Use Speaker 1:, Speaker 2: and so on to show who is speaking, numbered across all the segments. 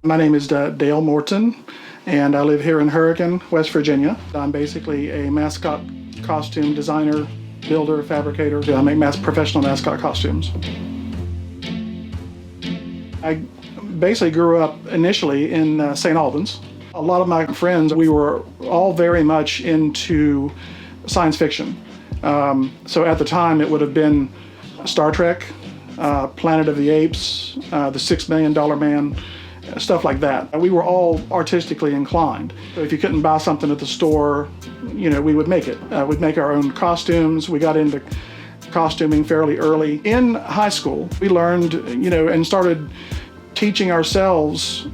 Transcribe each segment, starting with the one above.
Speaker 1: My name is Dale Morton, and I live here in Hurricane, West Virginia. I'm basically a mascot costume designer, builder, fabricator. I make professional mascot costumes. I basically grew up initially in St. Albans. A lot of my friends, we were all very much into science fiction. So at the time it would have been Star Trek, Planet of the Apes, The $6 Million Man, stuff like that. We were all artistically inclined. So if you couldn't buy something at the store, we would make it. We'd make our own costumes. We got into costuming fairly early. In high school, we learned, and started teaching ourselves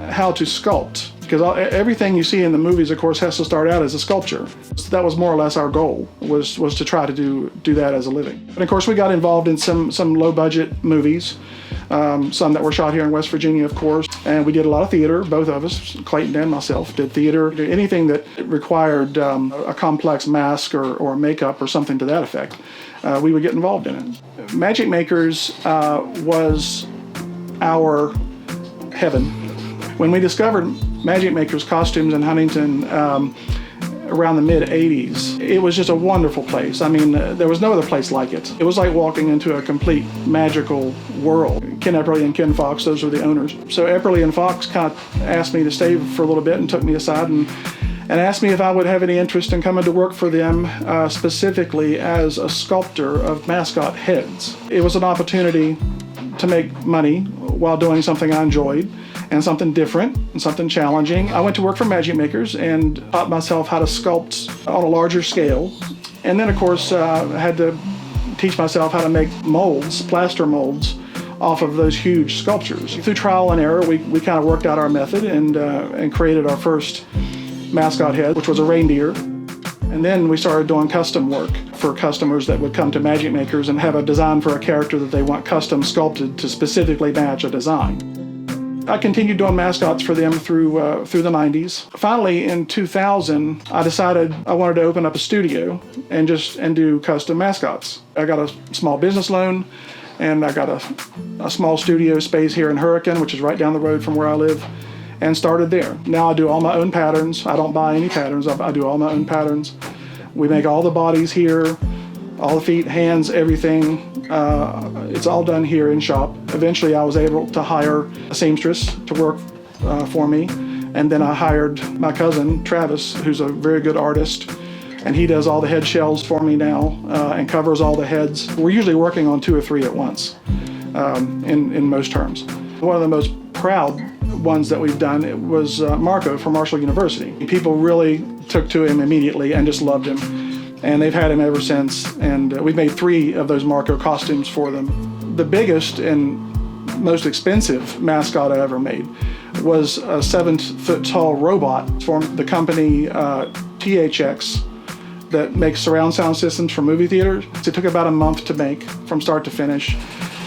Speaker 1: how to sculpt. Because everything you see in the movies, of course, has to start out as a sculpture. So that was more or less our goal, was to try to do that as a living. And of course, we got involved in some low-budget movies, some that were shot here in West Virginia, of course. And we did a lot of theater, both of us, Clayton and myself, did theater. Anything that required a complex mask or makeup or something to that effect, we would get involved in it. Magic Makers was our heaven. When we discovered Magic Makers costumes in Huntington around the mid-'80s, it was just a wonderful place. I mean, there was no other place like it. It was like walking into a complete magical world. Ken Epperly and Ken Fox, those were the owners. So Epperly and Fox kind of asked me to stay for a little bit and took me aside and asked me if I would have any interest in coming to work for them, specifically as a sculptor of mascot heads. It was an opportunity to make money while doing something I enjoyed, and something different and something challenging. I went to work for Magic Makers and taught myself how to sculpt on a larger scale. And then, of course, had to teach myself how to make molds, plaster molds, off of those huge sculptures. Through trial and error, we kind of worked out our method and created our first mascot head, which was a reindeer. And then we started doing custom work for customers that would come to Magic Makers and have a design for a character that they want custom sculpted to specifically match a design. I continued doing mascots for them through the 90s. Finally, in 2000, I decided I wanted to open up a studio and do custom mascots. I got a small business loan, and I got a small studio space here in Hurricane, which is right down the road from where I live, and started there. Now I do all my own patterns. I don't buy any patterns. I do all my own patterns. We make all the bodies here, all the feet, hands, everything. It's all done here in shop. Eventually I was able to hire a seamstress to work for me, and then I hired my cousin Travis, who's a very good artist, and he does all the head shells for me now and covers all the heads. We're usually working on 2 or 3 at once in most terms. One of the most proud ones that we've done was Marco from Marshall University. People really took to him immediately and just loved him. And they've had him ever since, and we've made 3 of those Marco costumes for them. The biggest and most expensive mascot I ever made was a 7-foot-tall robot from the company THX that makes surround sound systems for movie theaters. It took about a month to make from start to finish,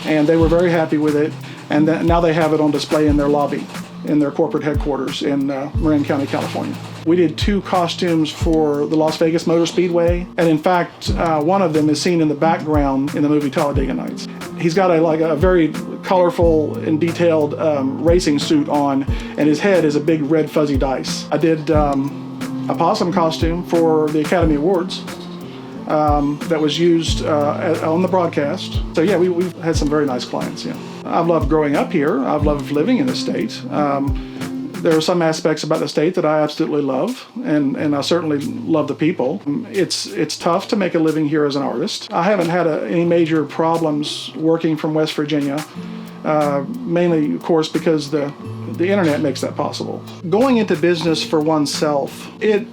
Speaker 1: and they were very happy with it, and now they have it on display in their lobby in their corporate headquarters in Marin County, California. We did 2 costumes for the Las Vegas Motor Speedway, and in fact, one of them is seen in the background in the movie Talladega Nights. He's got a very colorful and detailed racing suit on, and his head is a big red fuzzy dice. I did a possum costume for the Academy Awards that was used on the broadcast. So yeah, we've had some very nice clients, yeah. I've loved growing up here. I've loved living in the state. There are some aspects about the state that I absolutely love, and I certainly love the people. It's tough to make a living here as an artist. I haven't had any major problems working from West Virginia, mainly, of course, because the internet makes that possible. Going into business for oneself, it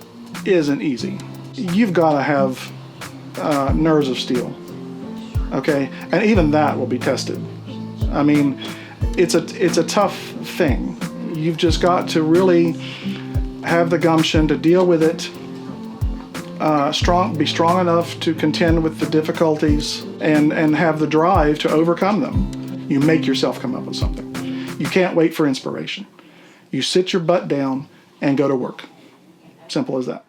Speaker 1: isn't easy. You've got to have nerves of steel, okay? And even that will be tested. I mean, it's a tough thing. You've just got to really have the gumption to deal with it, be strong enough to contend with the difficulties, and have the drive to overcome them. You make yourself come up with something. You can't wait for inspiration. You sit your butt down and go to work. Simple as that.